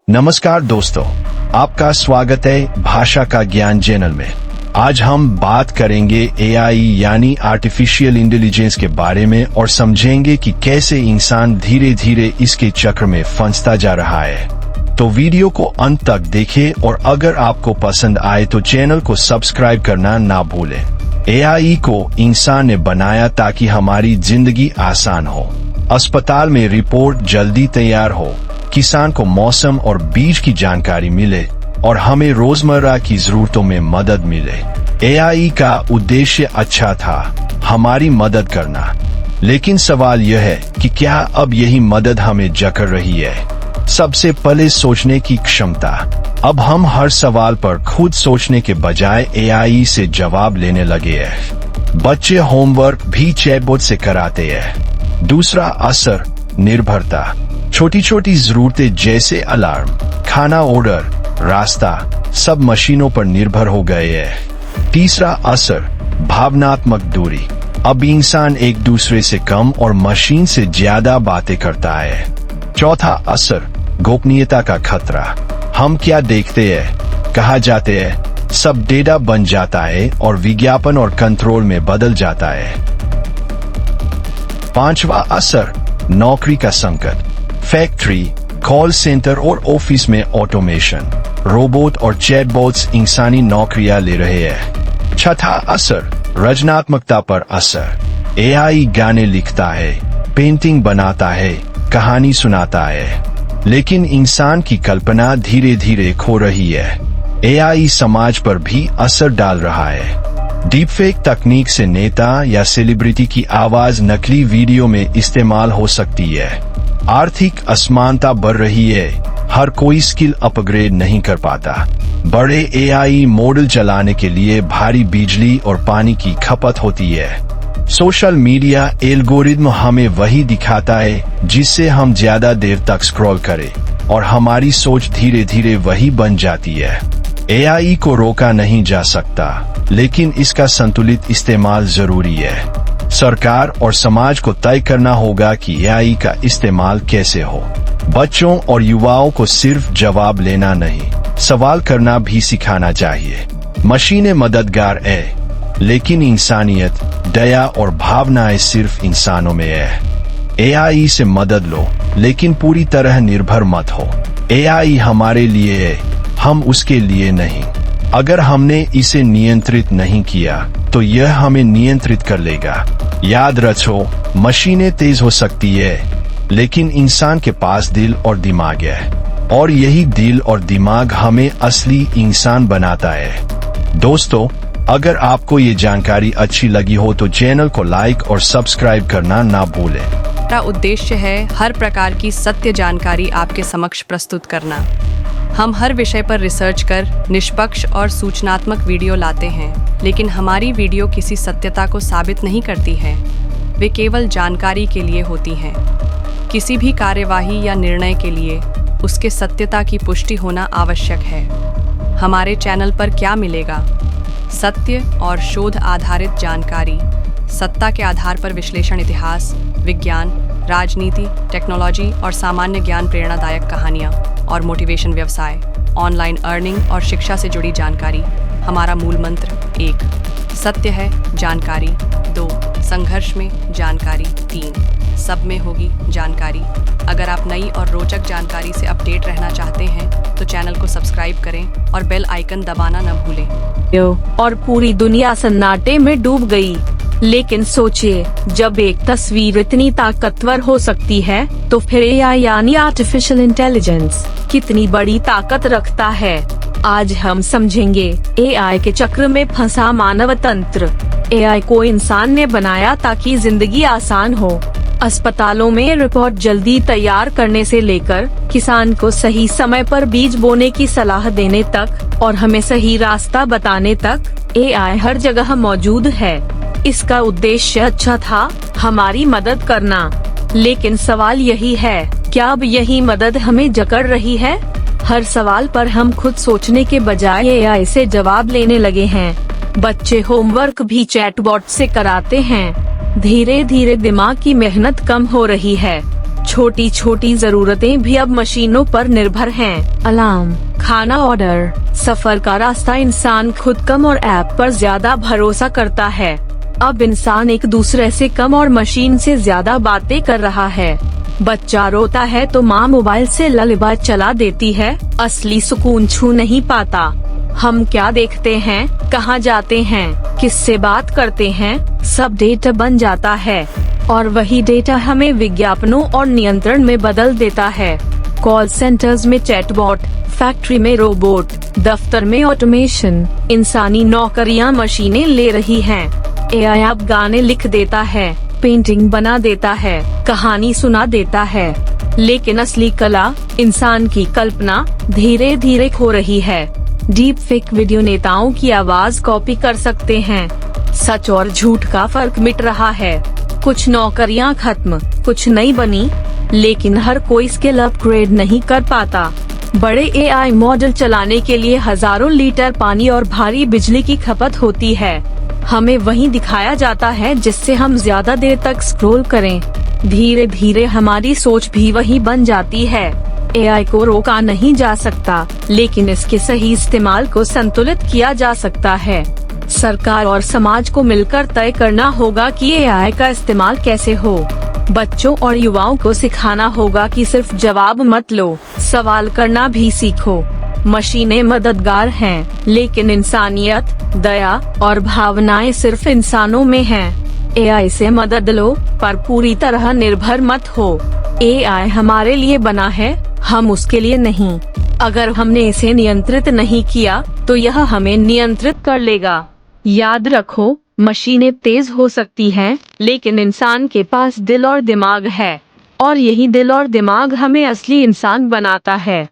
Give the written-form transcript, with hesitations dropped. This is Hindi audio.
नमस्कार दोस्तों, आपका स्वागत है भाषा का ज्ञान चैनल में। आज हम बात करेंगे एआई यानी आर्टिफिशियल इंटेलिजेंस के बारे में और समझेंगे कि कैसे इंसान धीरे धीरे इसके चक्र में फंसता जा रहा है। तो वीडियो को अंत तक देखें और अगर आपको पसंद आए तो चैनल को सब्सक्राइब करना ना भूलें। एआई को इंसान ने बनाया ताकि हमारी जिंदगी आसान हो, अस्पताल में रिपोर्ट जल्दी तैयार हो, किसान को मौसम और बीज की जानकारी मिले और हमें रोजमर्रा की जरूरतों में मदद मिले। एआई का उद्देश्य अच्छा था, हमारी मदद करना। लेकिन सवाल यह है कि क्या अब यही मदद हमें जकड़ रही है? सबसे पहले सोचने की क्षमता। अब हम हर सवाल पर खुद सोचने के बजाय एआई से जवाब लेने लगे हैं। बच्चे होमवर्क भी चैटबॉट से कराते हैं। दूसरा असर, निर्भरता। छोटी छोटी जरूरतें जैसे अलार्म, खाना ऑर्डर, रास्ता, सब मशीनों पर निर्भर हो गए हैं। तीसरा असर, भावनात्मक दूरी। अब इंसान एक दूसरे से कम और मशीन से ज्यादा बातें करता है। चौथा असर, गोपनीयता का खतरा। हम क्या देखते हैं, कहाँ जाते हैं, सब डेटा बन जाता है और विज्ञापन और कंट्रोल में बदल जाता है। पांचवा असर, नौकरी का संकट। फैक्ट्री, कॉल सेंटर और ऑफिस में ऑटोमेशन, रोबोट और चैटबॉट्स इंसानी नौकरियां ले रहे हैं। छठा असर, रचनात्मकता पर असर। एआई गाने लिखता है, पेंटिंग बनाता है, कहानी सुनाता है, लेकिन इंसान की कल्पना धीरे धीरे खो रही है। एआई समाज पर भी असर डाल रहा है। डीपफेक तकनीक से नेता या सेलिब्रिटी की आवाज नकली वीडियो में इस्तेमाल हो सकती है। आर्थिक असमानता बढ़ रही है, हर कोई स्किल अपग्रेड नहीं कर पाता। बड़े एआई मॉडल चलाने के लिए भारी बिजली और पानी की खपत होती है। सोशल मीडिया एल्गोरिदम हमें वही दिखाता है जिससे हम ज्यादा देर तक स्क्रॉल करें और हमारी सोच धीरे धीरे वही बन जाती है। एआई को रोका नहीं जा सकता, लेकिन इसका संतुलित इस्तेमाल जरूरी है। सरकार और समाज को तय करना होगा कि एआई का इस्तेमाल कैसे हो। बच्चों और युवाओं को सिर्फ जवाब लेना नहीं, सवाल करना भी सिखाना चाहिए। मशीनें मददगार है, लेकिन इंसानियत, दया और भावनाएं सिर्फ इंसानों में है। एआई से मदद लो, लेकिन पूरी तरह निर्भर मत हो। एआई हमारे लिए है, हम उसके लिए नहीं। अगर हमने इसे नियंत्रित नहीं किया तो यह हमें नियंत्रित कर लेगा। याद रखो, मशीनें तेज हो सकती है, लेकिन इंसान के पास दिल और दिमाग है, और यही दिल और दिमाग हमें असली इंसान बनाता है। दोस्तों, अगर आपको ये जानकारी अच्छी लगी हो तो चैनल को लाइक और सब्सक्राइब करना ना भूलें। हमारा उद्देश्य है हर प्रकार की सत्य जानकारी आपके समक्ष प्रस्तुत करना। हम हर विषय पर रिसर्च कर निष्पक्ष और सूचनात्मक वीडियो लाते हैं, लेकिन हमारी वीडियो किसी सत्यता को साबित नहीं करती है। वे केवल जानकारी के लिए होती हैं। किसी भी कार्यवाही या निर्णय के लिए उसके सत्यता की पुष्टि होना आवश्यक है। हमारे चैनल पर क्या मिलेगा? सत्य और शोध आधारित जानकारी, सत्ता के आधार पर विश्लेषण, इतिहास, विज्ञान, राजनीति, टेक्नोलॉजी और सामान्य ज्ञान, प्रेरणादायक कहानियाँ और मोटिवेशन, व्यवसाय, ऑनलाइन अर्निंग और शिक्षा से जुड़ी जानकारी। हमारा मूल मंत्र 1 सत्य है जानकारी, 2 संघर्ष में जानकारी, 3 सब में होगी जानकारी। अगर आप नई और रोचक जानकारी से अपडेट रहना चाहते हैं तो चैनल को सब्सक्राइब करें और बेल आइकन दबाना न भूलें। और पूरी दुनिया सन्नाटे में डूब गई। लेकिन सोचिए, जब एक तस्वीर इतनी ताकतवर हो सकती है तो फिर एआई यानी आर्टिफिशियल इंटेलिजेंस कितनी बड़ी ताकत रखता है। आज हम समझेंगे एआई के चक्र में फंसा मानव तंत्र। एआई को इंसान ने बनाया ताकि जिंदगी आसान हो। अस्पतालों में रिपोर्ट जल्दी तैयार करने से लेकर किसान को सही समय पर बीज बोने की सलाह देने तक और हमें सही रास्ता बताने तक, एआई हर जगह मौजूद है। इसका उद्देश्य अच्छा था, हमारी मदद करना। लेकिन सवाल यही है, क्या अब यही मदद हमें जकड़ रही है? हर सवाल पर हम खुद सोचने के बजाय एआई से जवाब लेने लगे हैं। बच्चे होमवर्क भी चैटबॉट से कराते हैं। धीरे धीरे दिमाग की मेहनत कम हो रही है। छोटी छोटी जरूरतें भी अब मशीनों पर निर्भर हैं। अलार्म, खाना ऑर्डर, सफर का रास्ता इंसान खुद कम और ऐप पर ज्यादा भरोसा करता है। अब इंसान एक दूसरे से कम और मशीन से ज्यादा बातें कर रहा है। बच्चा रोता है तो माँ मोबाइल से ललबाय चला देती है, असली सुकून छू नहीं पाता। हम क्या देखते हैं, कहाँ जाते हैं, किससे बात करते हैं, सब डेटा बन जाता है और वही डेटा हमें विज्ञापनों और नियंत्रण में बदल देता है। कॉल सेंटर्स में चैटबॉट, फैक्ट्री में रोबोट, दफ्तर में ऑटोमेशन, इंसानी नौकरियां मशीनें ले रही हैं। एआई अब गाने लिख देता है, पेंटिंग बना देता है, कहानी सुना देता है, लेकिन असली कला, इंसान की कल्पना धीरे धीरे खो रही है। डीप फेक वीडियो नेताओं की आवाज कॉपी कर सकते हैं। सच और झूठ का फर्क मिट रहा है। कुछ नौकरियां खत्म, कुछ नई बनी, लेकिन हर कोई स्किल अपग्रेड नहीं कर पाता। बड़े एआई मॉडल चलाने के लिए हजारों लीटर पानी और भारी बिजली की खपत होती है। हमें वही दिखाया जाता है जिससे हम ज्यादा देर तक स्क्रॉल करें। धीरे धीरे हमारी सोच भी वही बन जाती है। एआई को रोका नहीं जा सकता, लेकिन इसके सही इस्तेमाल को संतुलित किया जा सकता है। सरकार और समाज को मिलकर तय करना होगा कि एआई का इस्तेमाल कैसे हो। बच्चों और युवाओं को सिखाना होगा कि सिर्फ जवाब मत लो, सवाल करना भी सीखो। मशीनें मददगार हैं, लेकिन इंसानियत, दया और भावनाएं सिर्फ इंसानों में हैं। एआई से मदद लो, पर पूरी तरह निर्भर मत हो। एआई हमारे लिए बना है, हम उसके लिए नहीं। अगर हमने इसे नियंत्रित नहीं किया, तो यह हमें नियंत्रित कर लेगा। याद रखो, मशीनें तेज हो सकती हैं, लेकिन इंसान के पास दिल और दिमाग है, और यही दिल और दिमाग हमें असली इंसान बनाता है।